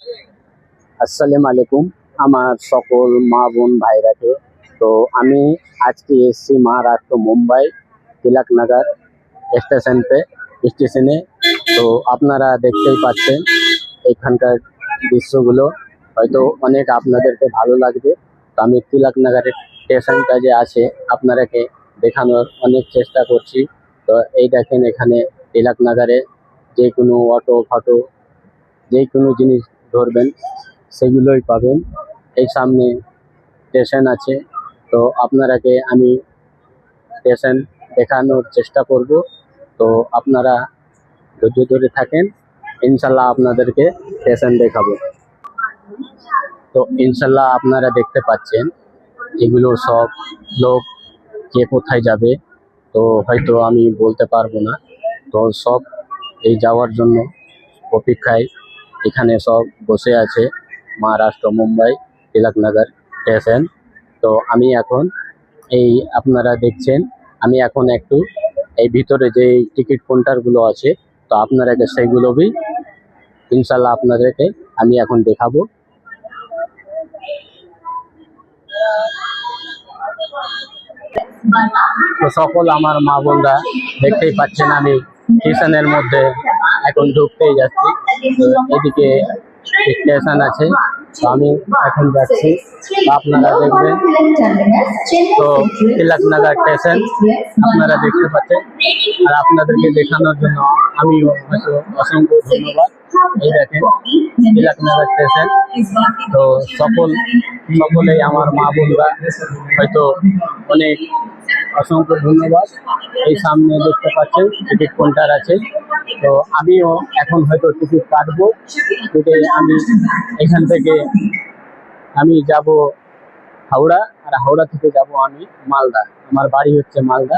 আসসালামু আলাইকুম আমার সকল মা বোন ভাইরাকে। তো আমি আজকে এসেছি মহারাষ্ট্র মুম্বাই তিলকনগর স্টেশনে। তো আপনারা দেখতেই পাচ্ছেন এখানকার দৃশ্যগুলো, হয়তো অনেক আপনাদেরকে ভালো লাগবে। তো আমি তিলকনগরের স্টেশনটা যে আছে আপনারাকে দেখানোর অনেক চেষ্টা করছি। তো এই দেখেন, এখানে তিলকনগরে যে কোনো অটো ফটো যে কোনো জিনিস ধরবেন সেগুলোই পাবেন। এই সামনে স্টেশন আছে, তো আপনারাকে আমি স্টেশন দেখানোর চেষ্টা করব। তো আপনারা ধৈর্য ধরে থাকেন, ইনশাল্লাহ আপনাদেরকে স্টেশন দেখাবো। তো ইনশাল্লাহ আপনারা দেখতে পাচ্ছেন এগুলো সব লোক কে কোথায় যাবে, তো হয়তো আমি বলতে পারবো না। তো সব এই যাওয়ার জন্য অপেক্ষায় এখানে সব বসে আছে মহারাষ্ট্র মুম্বাই তিলকনগর স্টেশন। তো আমি এখন আপনারা দেখছেন, আমি এখন একটু এই ভিতরে যে টিকিট কাউন্টারগুলো আছে, তো আপনারাকে সেইগুলোই ইনশাল্লাহ আপনাদেরকে আমি এখন দেখাবো। তো সকল আমার মা বোনরা দেখতেই পাচ্ছেন আমি স্টেশনের মধ্যে এখন ঢুকতেই যাচ্ছি। তো এদিকে স্টেশন আছে, তো আমি এখন যাচ্ছি, আপনারা দেখবেন। তো তিলকনগর স্টেশন আপনারা দেখতে পাচ্ছেন, আর আপনাদেরকে দেখানোর জন্য আমিও হয়তো অসংখ্য ধন্যবাদ। এই দেখেন তিলকনগর স্টেশন। তো সকলেই আমার মা বোনরা হয়তো অনেক অসংখ্য ধন্যবাদ। এই সামনে দেখতে পাচ্ছেন টিকিট কাউন্টার আছে, তো আমিও এখন হয়তো টিকিট কাটবো। আমি এখান থেকে আমি যাব হাওড়া, আর হাওড়া থেকে যাব আমি মালদা। আমার বাড়ি হচ্ছে মালদা,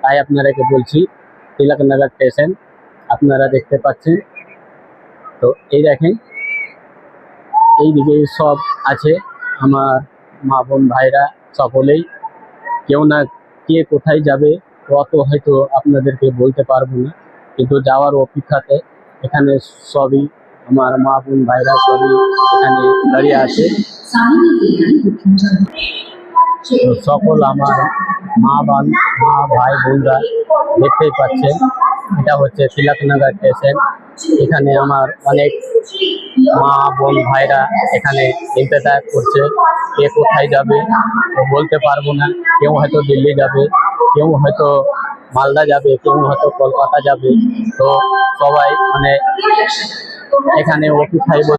তাই আপনারাকে বলছি তিলকনগর স্টেশন আপনারা দেখতে পাচ্ছেন। তো এই দেখেন এইদিকে সব আছে আমার মা বোন ভাইরা সকলেই। কেউ না কে কোথায় যাবে অত হয়তো আপনাদেরকে বলতে পারবো না, কিন্তু যাওয়ার অপেক্ষাতে এখানে সবই আমার মা বোন ভাইরা সবই এখানে দাঁড়িয়ে আছে। তো সকল আমার মা ভাই বোনরা দেখতেই পাচ্ছেন, এটা হচ্ছে তিলকনগর স্টেশন। এখানে আমার অনেক মা বোন ভাইরা এখানে ইন্তজার করছে, কে কোথায় যাবে বলতে পারবো না। কেউ হয়তো দিল্লি যাবে, কেউ হয়তো মালদা যাবে, কেউ হয়তো কলকাতা যাবে। তো সবাই মানে এখানে অপেক্ষায়